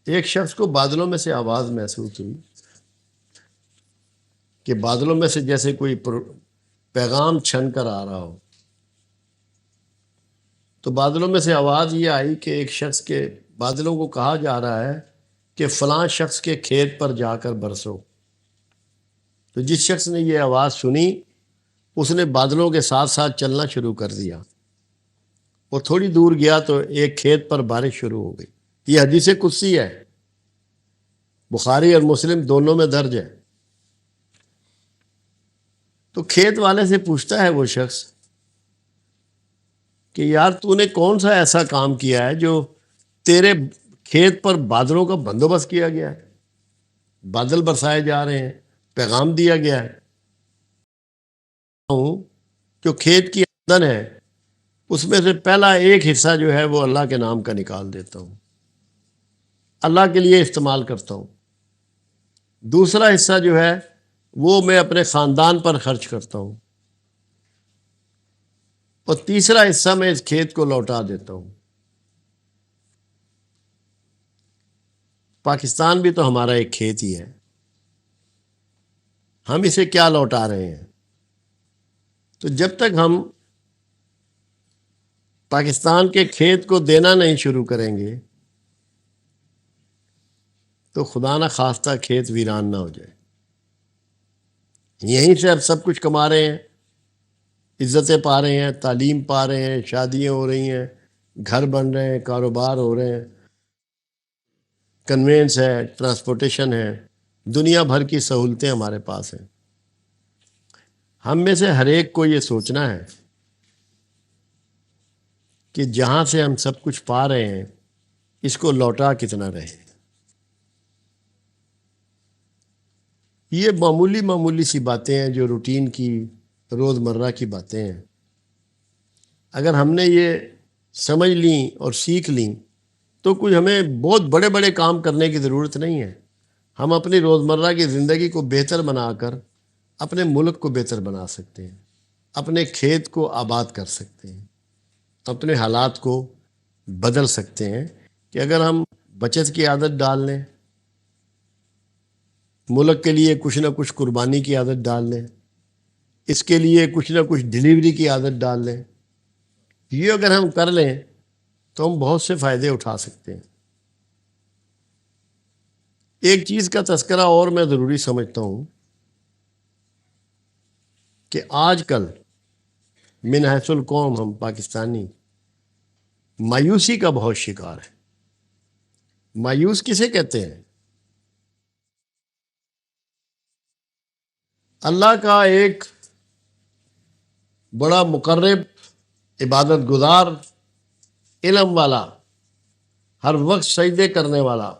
ایک شخص کو بادلوں میں سے آواز محسوس ہوئی کہ بادلوں میں سے جیسے کوئی پیغام چھن کر آ رہا ہو۔ تو بادلوں میں سے آواز یہ آئی کہ ایک شخص کے بادلوں کو کہا جا رہا ہے کہ فلاں شخص کے کھیت پر جا کر برسو۔ تو جس شخص نے یہ آواز سنی اس نے بادلوں کے ساتھ ساتھ چلنا شروع کر دیا۔ وہ تھوڑی دور گیا تو ایک کھیت پر بارش شروع ہو گئی۔ یہ حدیث قدسی ہے، بخاری اور مسلم دونوں میں درج ہے۔ تو کھیت والے سے پوچھتا ہے وہ شخص کہ یار تو نے کون سا ایسا کام کیا ہے جو تیرے کھیت پر بادلوں کا بندوبست کیا گیا ہے، بادل برسائے جا رہے ہیں، پیغام دیا گیا ہے۔ جو کھیت کی آمدن ہے اس میں سے پہلا ایک حصہ جو ہے وہ اللہ کے نام کا نکال دیتا ہوں، اللہ کے لیے استعمال کرتا ہوں۔ دوسرا حصہ جو ہے وہ میں اپنے خاندان پر خرچ کرتا ہوں، اور تیسرا حصہ میں اس کھیت کو لوٹا دیتا ہوں۔ پاکستان بھی تو ہمارا ایک کھیت ہی ہے، ہم اسے کیا لوٹا رہے ہیں؟ تو جب تک ہم پاکستان کے کھیت کو دینا نہیں شروع کریں گے تو خدا نہ خواستہ کھیت ویران نہ ہو جائے۔ یہیں سے اب سب کچھ کما رہے ہیں، عزتیں پا رہے ہیں، تعلیم پا رہے ہیں، شادیاں ہو رہی ہیں، گھر بن رہے ہیں، کاروبار ہو رہے ہیں، کنوینس ہے، ٹرانسپورٹیشن ہے، دنیا بھر کی سہولتیں ہمارے پاس ہیں۔ ہم میں سے ہر ایک کو یہ سوچنا ہے کہ جہاں سے ہم سب کچھ پا رہے ہیں اس کو لوٹا کتنا رہے۔ یہ معمولی سی باتیں ہیں جو روٹین کی روزمرہ کی باتیں ہیں۔ اگر ہم نے یہ سمجھ لیں اور سیکھ لیں تو کچھ ہمیں بہت بڑے بڑے کام کرنے کی ضرورت نہیں ہے۔ ہم اپنی روزمرہ کی زندگی کو بہتر بنا کر اپنے ملک کو بہتر بنا سکتے ہیں، اپنے کھیت کو آباد کر سکتے ہیں، اپنے حالات کو بدل سکتے ہیں کہ اگر ہم بچت کی عادت ڈال لیں، ملک کے لیے کچھ نہ کچھ قربانی کی عادت ڈال لیں، اس کے لیے کچھ نہ کچھ ڈیلیوری کی عادت ڈال لیں، یہ اگر ہم کر لیں تو ہم بہت سے فائدے اٹھا سکتے ہیں۔ ایک چیز کا تذکرہ اور میں ضروری سمجھتا ہوں کہ آج کل من حیث القوم ہم پاکستانی مایوسی کا بہت شکار ہے۔ مایوس کسے کہتے ہیں؟ اللہ کا ایک بڑا مقرب، عبادت گزار، علم والا، ہر وقت سجدے کرنے والا،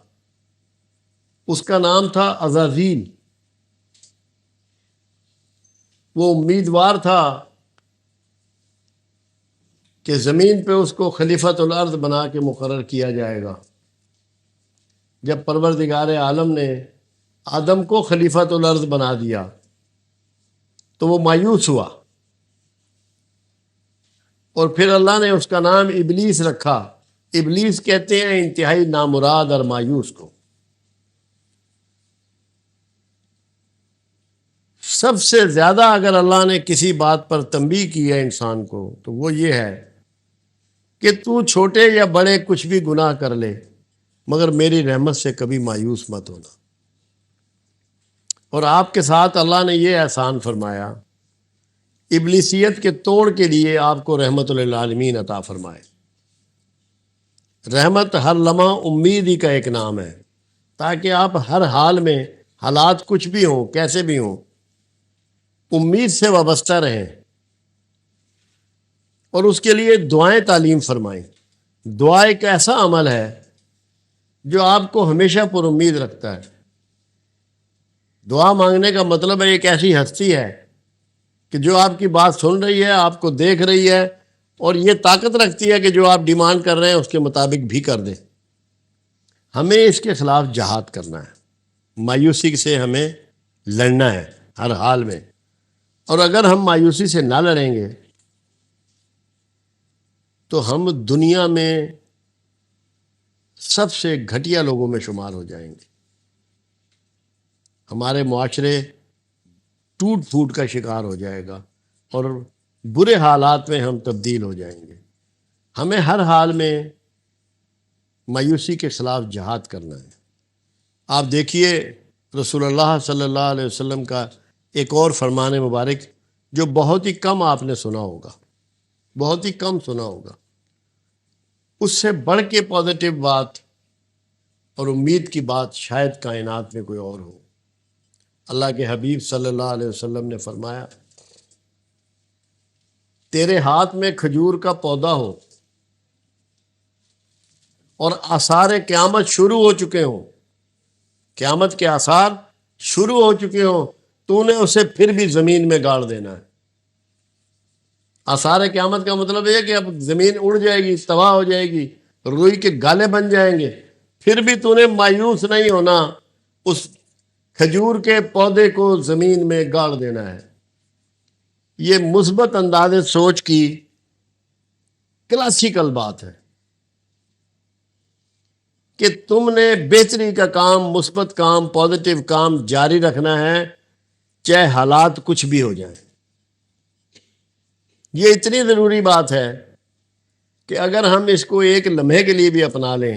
اس کا نام تھا عزازیل۔ وہ امیدوار تھا کہ زمین پہ اس کو خلیفۃ الارض بنا کے مقرر کیا جائے گا۔ جب پروردگار عالم نے آدم کو خلیفۃ الارض بنا دیا تو وہ مایوس ہوا، اور پھر اللہ نے اس کا نام ابلیس رکھا۔ ابلیس کہتے ہیں انتہائی نامراد اور مایوس کو۔ سب سے زیادہ اگر اللہ نے کسی بات پر تنبیہ کی ہے انسان کو تو وہ یہ ہے کہ تو چھوٹے یا بڑے کچھ بھی گناہ کر لے مگر میری رحمت سے کبھی مایوس مت ہونا۔ اور آپ کے ساتھ اللہ نے یہ احسان فرمایا، ابلیسیت کے توڑ کے لیے آپ کو رحمت للعالمین عطا فرمائے۔ رحمت ہر لمحہ امید ہی کا ایک نام ہے، تاکہ آپ ہر حال میں، حالات کچھ بھی ہوں، کیسے بھی ہوں، امید سے وابستہ رہیں، اور اس کے لیے دعائیں تعلیم فرمائیں۔ دعا ایک ایسا عمل ہے جو آپ کو ہمیشہ پر امید رکھتا ہے۔ دعا مانگنے کا مطلب ہے ایک ایسی ہستی ہے کہ جو آپ کی بات سن رہی ہے، آپ کو دیکھ رہی ہے، اور یہ طاقت رکھتی ہے کہ جو آپ ڈیمانڈ کر رہے ہیں اس کے مطابق بھی کر دے۔ ہمیں اس کے خلاف جہاد کرنا ہے، مایوسی سے ہمیں لڑنا ہے ہر حال میں۔ اور اگر ہم مایوسی سے نہ لڑیں گے تو ہم دنیا میں سب سے گھٹیا لوگوں میں شمار ہو جائیں گے. ہمارے معاشرے ٹوٹ پھوٹ کا شکار ہو جائے گا اور برے حالات میں ہم تبدیل ہو جائیں گے. ہمیں ہر حال میں مایوسی کے خلاف جہاد کرنا ہے. آپ دیکھیے رسول اللہ صلی اللہ علیہ وسلم کا ایک اور فرمان مبارک جو بہت ہی کم آپ نے سنا ہوگا، بہت ہی کم سنا ہوگا. اس سے بڑھ کے پازیٹیو بات اور امید کی بات شاید کائنات میں کوئی اور ہو. اللہ کے حبیب صلی اللہ علیہ وسلم نے فرمایا، تیرے ہاتھ میں کھجور کا پودا ہو اور آثار قیامت شروع ہو چکے ہوں، قیامت کے آثار شروع ہو چکے ہوں، تو نے اسے پھر بھی زمین میں گاڑ دینا ہے. آثار قیامت کا مطلب یہ کہ اب زمین اڑ جائے گی، تباہ ہو جائے گی، روئی کے گالے بن جائیں گے، پھر بھی تو نے مایوس نہیں ہونا، اس کھجور کے پودے کو زمین میں گاڑ دینا ہے. یہ مثبت انداز سوچ کی کلاسیکل بات ہے کہ تم نے بہتری کا کام، مثبت کام، پازیٹیو کام جاری رکھنا ہے چاہے حالات کچھ بھی ہو جائیں. یہ اتنی ضروری بات ہے کہ اگر ہم اس کو ایک لمحے کے لیے بھی اپنا لیں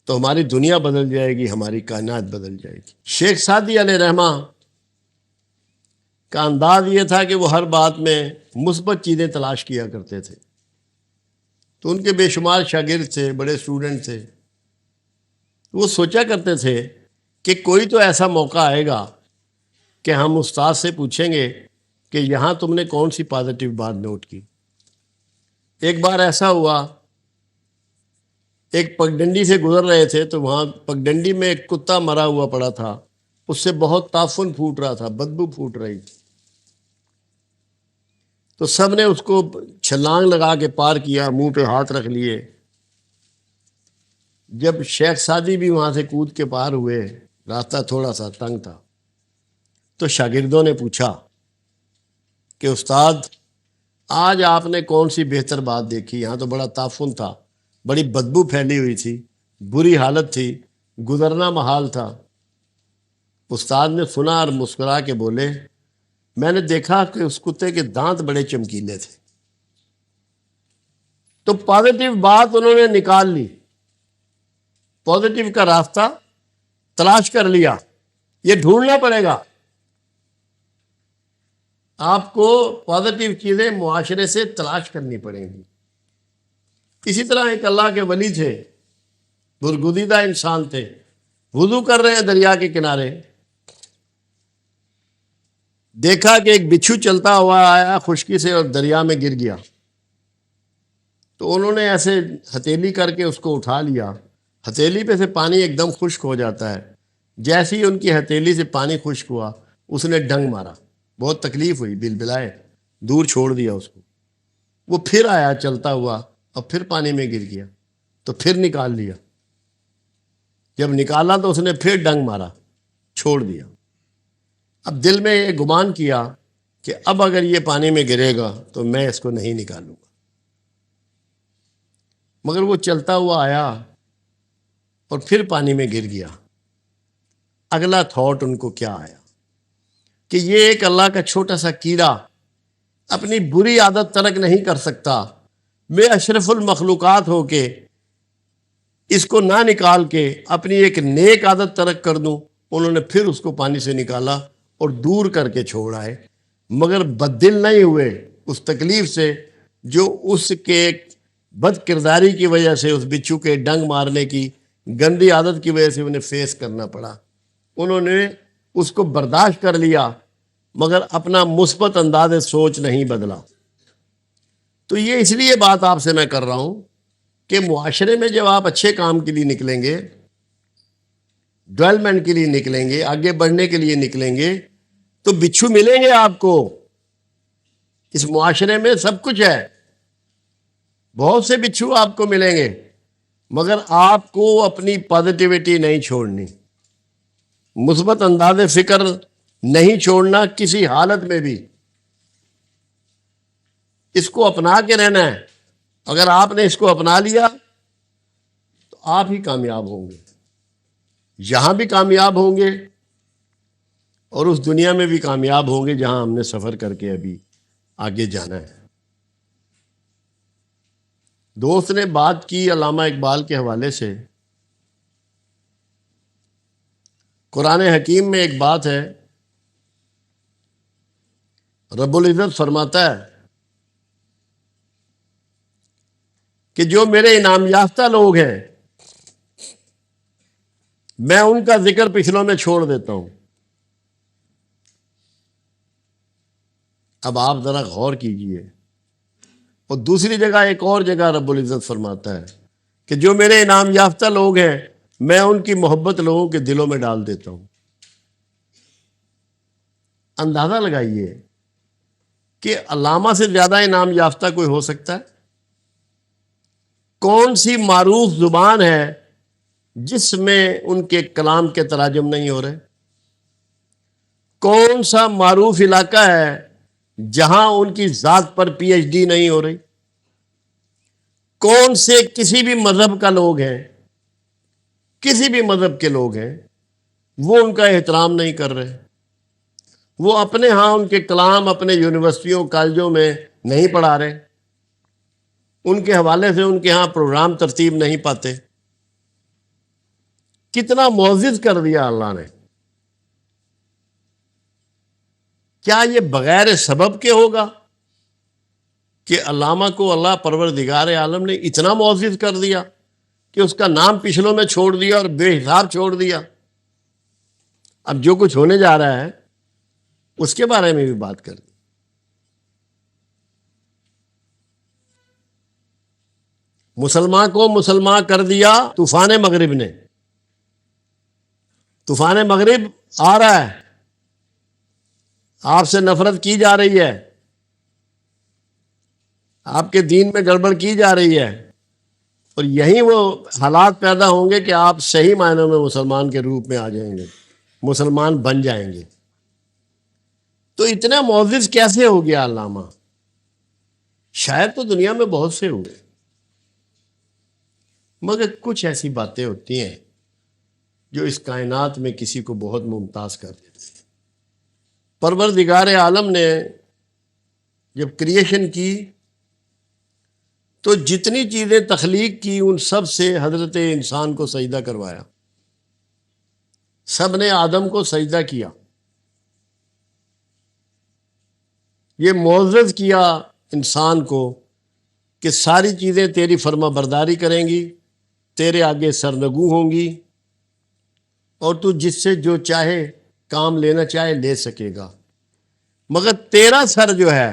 تو ہماری دنیا بدل جائے گی، ہماری کائنات بدل جائے گی. شیخ سعدی علیہ رحمہ کا انداز یہ تھا کہ وہ ہر بات میں مثبت چیزیں تلاش کیا کرتے تھے. تو ان کے بے شمار شاگرد تھے، بڑے اسٹوڈنٹ تھے. وہ سوچا کرتے تھے کہ کوئی تو ایسا موقع آئے گا کہ ہم استاد سے پوچھیں گے کہ یہاں تم نے کون سی پازیٹیو بات نوٹ کی. ایک بار ایسا ہوا، ایک پگڈنڈی سے گزر رہے تھے تو وہاں پگڈنڈی میں ایک کتا مرا ہوا پڑا تھا، اس سے بہت تعفن پھوٹ رہا تھا، بدبو پھوٹ رہی تھی. تو سب نے اس کو چھلانگ لگا کے پار کیا، منہ پہ ہاتھ رکھ لیے. جب شیخ سعدی بھی وہاں سے کود کے پار ہوئے، راستہ تھوڑا سا تنگ تھا، تو شاگردوں نے پوچھا کہ استاد آج آپ نے کون سی بہتر بات دیکھی؟ یہاں تو بڑا تعفن تھا، بڑی بدبو پھیلی ہوئی تھی، بری حالت تھی، گزرنا محال تھا. استاد نے سنا اور مسکرا کے بولے، میں نے دیکھا کہ اس کتے کے دانت بڑے چمکیلے تھے. تو پازیٹیو بات انہوں نے نکال لی، پازیٹیو کا راستہ تلاش کر لیا. یہ ڈھونڈنا پڑے گا آپ کو، پازیٹیو چیزیں معاشرے سے تلاش کرنی پڑیں گی. اسی طرح ایک اللہ کے ولی تھے، برگزیدہ انسان تھے، وضو کر رہے ہیں دریا کے کنارے، دیکھا کہ ایک بچھو چلتا ہوا آیا خشکی سے اور دریا میں گر گیا. تو انہوں نے ایسے ہتھیلی کر کے اس کو اٹھا لیا. ہتھیلی پہ سے پانی ایک دم خشک ہو جاتا ہے. جیسے ہی ان کی ہتھیلی سے پانی خشک ہوا، اس نے ڈنگ مارا، بہت تکلیف ہوئی، بلبلائے، دور چھوڑ دیا اس کو. وہ پھر آیا چلتا ہوا اور پھر پانی میں گر گیا، تو پھر نکال لیا. جب نکالا تو اس نے پھر ڈنگ مارا، چھوڑ دیا. اب دل میں یہ گمان کیا کہ اب اگر یہ پانی میں گرے گا تو میں اس کو نہیں نکالوں گا. مگر وہ چلتا ہوا آیا اور پھر پانی میں گر گیا. اگلا تھاٹ ان کو کیا آیا کہ یہ ایک اللہ کا چھوٹا سا کیڑا اپنی بری عادت ترک نہیں کر سکتا، میں اشرف المخلوقات ہو کے اس کو نہ نکال کے اپنی ایک نیک عادت ترک کر دوں. انہوں نے پھر اس کو پانی سے نکالا اور دور کر کے چھوڑ آئے، مگر بددل نہیں ہوئے اس تکلیف سے جو اس کے بد کرداری کی وجہ سے، اس بچھو کے ڈنگ مارنے کی گندی عادت کی وجہ سے انہیں فیس کرنا پڑا. انہوں نے اس کو برداشت کر لیا مگر اپنا مثبت انداز سوچ نہیں بدلا. تو یہ اس لیے بات آپ سے میں کر رہا ہوں کہ معاشرے میں جب آپ اچھے کام کے لیے نکلیں گے، ڈیولپمنٹ کے لیے نکلیں گے، آگے بڑھنے کے لیے نکلیں گے، تو بچھو ملیں گے آپ کو. اس معاشرے میں سب کچھ ہے، بہت سے بچھو آپ کو ملیں گے، مگر آپ کو اپنی پازیٹیوٹی نہیں چھوڑنی، مثبت انداز فکر نہیں چھوڑنا کسی حالت میں بھی. اس کو اپنا کے رہنا ہے. اگر آپ نے اس کو اپنا لیا تو آپ ہی کامیاب ہوں گے، یہاں بھی کامیاب ہوں گے اور اس دنیا میں بھی کامیاب ہوں گے جہاں ہم نے سفر کر کے ابھی آگے جانا ہے۔ دوست نے بات کی علامہ اقبال کے حوالے سے۔ قرآن حکیم میں ایک بات ہے، رب العزت فرماتا ہے کہ جو میرے انعام یافتہ لوگ ہیں میں ان کا ذکر پچھلوں میں چھوڑ دیتا ہوں۔ اب آپ ذرا غور کیجئے، اور دوسری جگہ ایک اور جگہ رب العزت فرماتا ہے کہ جو میرے انعام یافتہ لوگ ہیں میں ان کی محبت لوگوں کے دلوں میں ڈال دیتا ہوں۔ اندازہ لگائیے کہ علامہ سے زیادہ انعام یافتہ کوئی ہو سکتا ہے؟ کون سی معروف زبان ہے جس میں ان کے کلام کے تراجم نہیں ہو رہے؟ کون سا معروف علاقہ ہے جہاں ان کی ذات پر پی ایچ ڈی نہیں ہو رہی؟ کون سے کسی بھی مذہب کا لوگ ہیں، کسی بھی مذہب کے لوگ ہیں، وہ ان کا احترام نہیں کر رہے؟ وہ اپنے ہاں ان کے کلام اپنے یونیورسٹیوں کالجوں میں نہیں پڑھا رہے، ان کے حوالے سے ان کے ہاں پروگرام ترتیب نہیں پاتے۔ کتنا معزز کر دیا اللہ نے! کیا یہ بغیر سبب کے ہوگا کہ علامہ کو اللہ پروردگار عالم نے اتنا معزز کر دیا کہ اس کا نام پچھلوں میں چھوڑ دیا اور بے حساب چھوڑ دیا؟ اب جو کچھ ہونے جا رہا ہے اس کے بارے میں بھی بات کر دی۔ مسلمان کو مسلمان کر دیا طوفان مغرب نے۔ طوفان مغرب آ رہا ہے، آپ سے نفرت کی جا رہی ہے، آپ کے دین میں گڑبڑ کی جا رہی ہے، اور یہی وہ حالات پیدا ہوں گے کہ آپ صحیح معنوں میں مسلمان کے روپ میں آ جائیں گے، مسلمان بن جائیں گے۔ تو اتنا معزز کیسے ہو گیا علامہ؟ شاید تو دنیا میں بہت سے ہوئے، مگر کچھ ایسی باتیں ہوتی ہیں جو اس کائنات میں کسی کو بہت ممتاز کر دیتی ہیں۔ پروردگار عالم نے جب کریشن کی تو جتنی چیزیں تخلیق کی ان سب سے حضرت انسان کو سجدہ کروایا، سب نے آدم کو سجدہ کیا۔ یہ معزز کیا انسان کو کہ ساری چیزیں تیری فرما برداری کریں گی، تیرے آگے سرنگو ہوں گی، اور تو جس سے جو چاہے کام لینا چاہے لے سکے گا، مگر تیرا سر جو ہے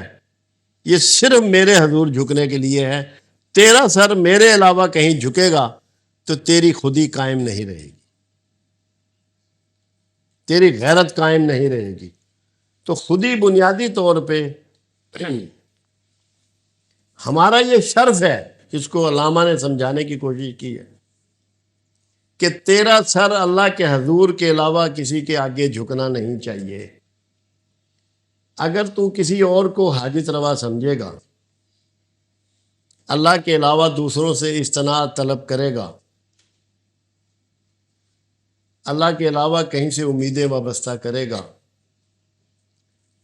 یہ صرف میرے حضور جھکنے کے لیے ہے۔ تیرا سر میرے علاوہ کہیں جھکے گا تو تیری خودی قائم نہیں رہے گی، تیری غیرت قائم نہیں رہے گی۔ تو خودی بنیادی طور پہ ہمارا یہ شرف ہے، اس کو علامہ نے سمجھانے کی کوشش کی ہے کہ تیرا سر اللہ کے حضور کے علاوہ کسی کے آگے جھکنا نہیں چاہیے۔ اگر تو کسی اور کو حاجت روا سمجھے گا، اللہ کے علاوہ دوسروں سے استناد طلب کرے گا، اللہ کے علاوہ کہیں سے امیدیں وابستہ کرے گا،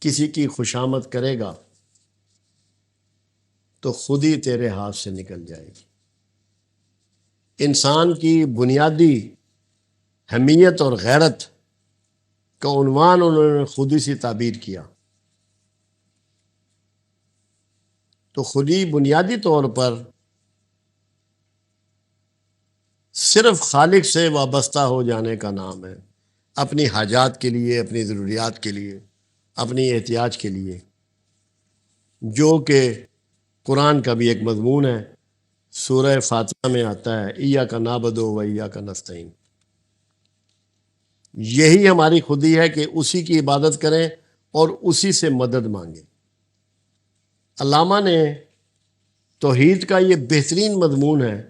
کسی کی خوشامد کرے گا، تو خود ہی تیرے ہاتھ سے نکل جائے گی۔ انسان کی بنیادی حمیت اور غیرت کا عنوان انہوں نے خودی سے تعبیر کیا۔ تو خودی بنیادی طور پر صرف خالق سے وابستہ ہو جانے کا نام ہے، اپنی حاجات کے لیے، اپنی ضروریات کے لیے، اپنی احتیاج کے لیے، جو کہ قرآن کا بھی ایک مضمون ہے، سورہ فاتحہ میں آتا ہے ایاک نعبد و ایاک نستعین۔ یہی ہماری خودی ہے کہ اسی کی عبادت کریں اور اسی سے مدد مانگیں۔ علامہ نے توحید کا یہ بہترین مضمون ہے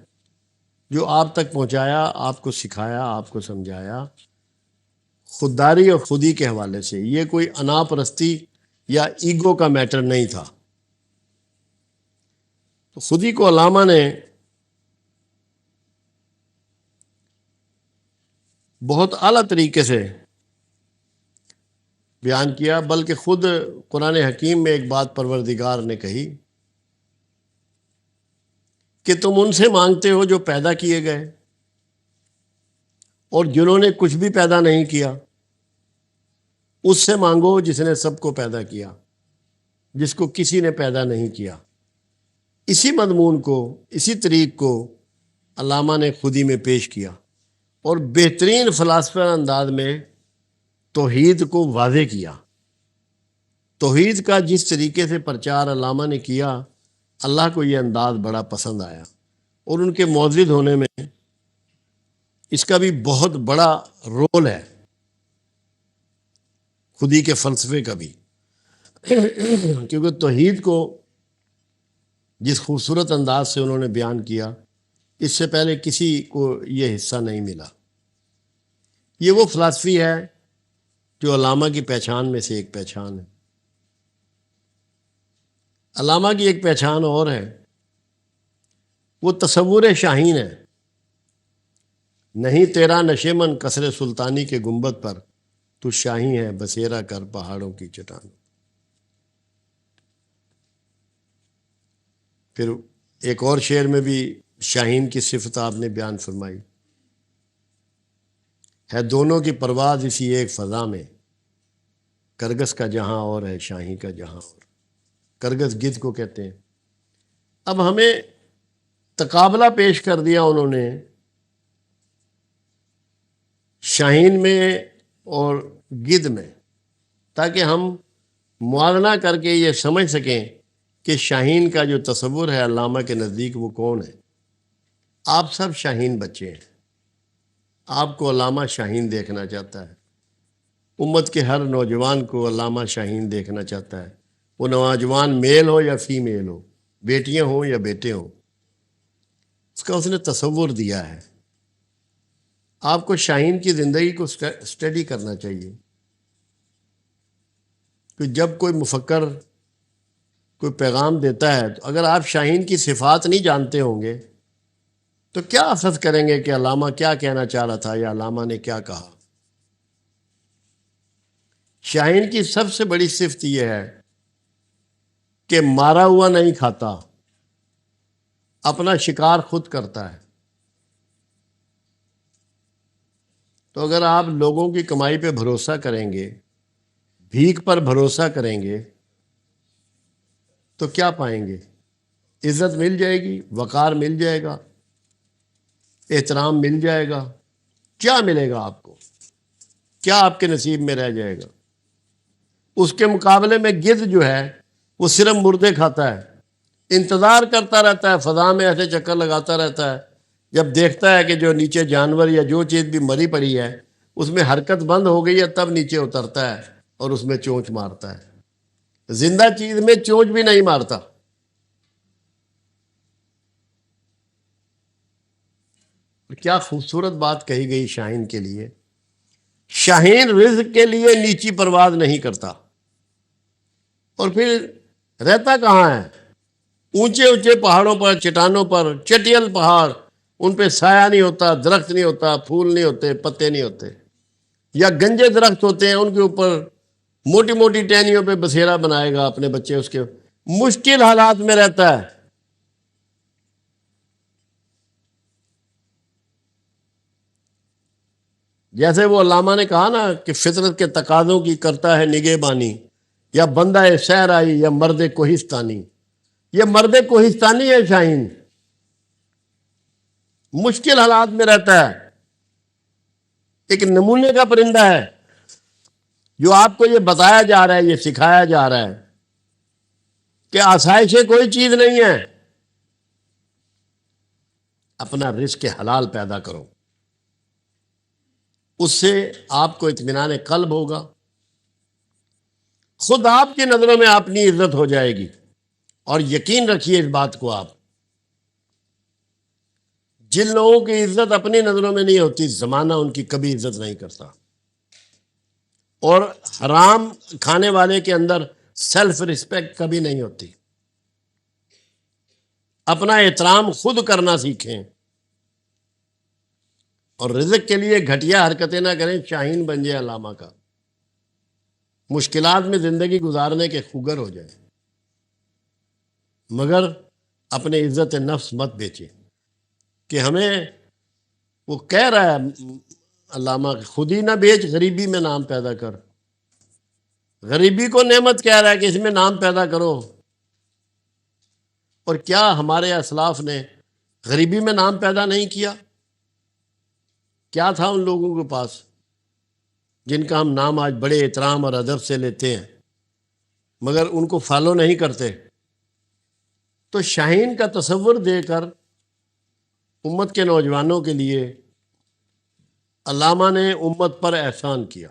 جو آپ تک پہنچایا، آپ کو سکھایا، آپ کو سمجھایا، خودداری اور خودی کے حوالے سے۔ یہ کوئی انا پرستی یا ایگو کا میٹر نہیں تھا۔ تو خودی کو علامہ نے بہت اعلیٰ طریقے سے بیان کیا، بلکہ خود قرآن حکیم میں ایک بات پروردگار نے کہی کہ تم ان سے مانگتے ہو جو پیدا کیے گئے، اور جنہوں نے کچھ بھی پیدا نہیں کیا اس سے مانگو جس نے سب کو پیدا کیا، جس کو کسی نے پیدا نہیں کیا۔ اسی مضمون کو، اسی طریق کو علامہ نے خود ہی میں پیش کیا، اور بہترین فلاسفہ انداز میں توحید کو واضح کیا۔ توحید کا جس طریقے سے پرچار علامہ نے کیا، اللہ کو یہ انداز بڑا پسند آیا، اور ان کے معزز ہونے میں اس کا بھی بہت بڑا رول ہے، خود ہی کے فلسفے کا بھی، کیونکہ توحید کو جس خوبصورت انداز سے انہوں نے بیان کیا، اس سے پہلے کسی کو یہ حصہ نہیں ملا۔ یہ وہ فلسفی ہے جو علامہ کی پہچان میں سے ایک پہچان ہے۔ علامہ کی ایک پہچان اور ہے، وہ تصور شاہین ہے۔ نہیں تیرا نشیمن قصر سلطانی کے گنبد پر، تو شاہی ہے بسیرا کر پہاڑوں کی چٹان۔ پھر ایک اور شعر میں بھی شاہین کی صفت آپ نے بیان فرمائی ہے، دونوں کی پرواز اسی ایک فضا میں، کرگس کا جہاں اور ہے شاہی کا جہاں اور۔ کرگس گدھ کو کہتے ہیں۔ اب ہمیں تقابلہ پیش کر دیا انہوں نے شاہین میں اور گدھ میں، تاکہ ہم موازنہ کر کے یہ سمجھ سکیں کہ شاہین کا جو تصور ہے علامہ کے نزدیک وہ کون ہے۔ آپ سب شاہین بچے ہیں، آپ کو علامہ شاہین دیکھنا چاہتا ہے، امت کے ہر نوجوان کو علامہ شاہین دیکھنا چاہتا ہے، وہ نوجوان میل ہو یا فیمیل ہو، بیٹیاں ہوں یا بیٹے ہوں، اس کا اس نے تصور دیا ہے۔ آپ کو شاہین کی زندگی کو اسٹڈی کرنا چاہیے، کہ جب کوئی مفکر کوئی پیغام دیتا ہے تو اگر آپ شاہین کی صفات نہیں جانتے ہوں گے تو کیا اخذ کریں گے کہ علامہ کیا کہنا چاہ رہا تھا یا علامہ نے کیا کہا۔ شاہین کی سب سے بڑی صفت یہ ہے کہ مارا ہوا نہیں کھاتا، اپنا شکار خود کرتا ہے۔ تو اگر آپ لوگوں کی کمائی پہ بھروسہ کریں گے، بھیک پر بھروسہ کریں گے، تو کیا پائیں گے؟ عزت مل جائے گی، وقار مل جائے گا، احترام مل جائے گا، کیا ملے گا آپ کو؟ کیا آپ کے نصیب میں رہ جائے گا؟ اس کے مقابلے میں گدھ جو ہے وہ صرف مردے کھاتا ہے، انتظار کرتا رہتا ہے، فضا میں ایسے چکر لگاتا رہتا ہے، جب دیکھتا ہے کہ جو نیچے جانور یا جو چیز بھی مری پڑی ہے اس میں حرکت بند ہو گئی ہے، تب نیچے اترتا ہے اور اس میں چونچ مارتا ہے۔ زندہ چیز میں چونچ بھی نہیں مارتا۔ کیا خوبصورت بات کہی گئی شاہین کے لیے۔ شاہین رزق کے لیے نیچی پرواز نہیں کرتا، اور پھر رہتا کہاں ہے؟ اونچے اونچے پہاڑوں پر، چٹانوں پر، چٹیل پہاڑ، ان پہ سایہ نہیں ہوتا، درخت نہیں ہوتا، پھول نہیں ہوتے، پتے نہیں ہوتے، یا گنجے درخت ہوتے ہیں ان کے اوپر موٹی موٹی ٹہنیوں پہ بسیرا بنائے گا اپنے بچے، اس کے مشکل حالات میں رہتا ہے۔ جیسے وہ علامہ نے کہا نا کہ فطرت کے تقاضوں کی کرتا ہے نگہبانی، یا بندہ صحرائی یا مرد کوہستانی۔ یہ مرد کوہستانی ہے شاہین، مشکل حالات میں رہتا ہے، ایک نمونے کا پرندہ ہے جو آپ کو یہ بتایا جا رہا ہے، یہ سکھایا جا رہا ہے کہ آسائش کوئی چیز نہیں ہے، اپنا رزق حلال پیدا کرو، اس سے آپ کو اطمینان قلب ہوگا، خود آپ کی نظروں میں اپنی عزت ہو جائے گی۔ اور یقین رکھیے اس بات کو، آپ جن لوگوں کی عزت اپنی نظروں میں نہیں ہوتی، زمانہ ان کی کبھی عزت نہیں کرتا، اور حرام کھانے والے کے اندر سیلف رسپیکٹ کبھی نہیں ہوتی۔ اپنا احترام خود کرنا سیکھیں، اور رزق کے لیے گھٹیا حرکتیں نہ کریں، شاہین بن جائے علامہ کا، مشکلات میں زندگی گزارنے کے خوگر ہو جائیں، مگر اپنے عزت نفس مت بیچیں۔ کہ ہمیں وہ کہہ رہا ہے علامہ، خود ہی نہ بیچ، غریبی میں نام پیدا کر۔ غریبی کو نعمت کہہ رہا ہے کہ اس میں نام پیدا کرو۔ اور کیا ہمارے اسلاف نے غریبی میں نام پیدا نہیں کیا؟ کیا تھا ان لوگوں کے پاس جن کا ہم نام آج بڑے احترام اور ادب سے لیتے ہیں، مگر ان کو فالو نہیں کرتے؟ تو شاہین کا تصور دے کر امت کے نوجوانوں کے لیے علامہ نے امت پر احسان کیا۔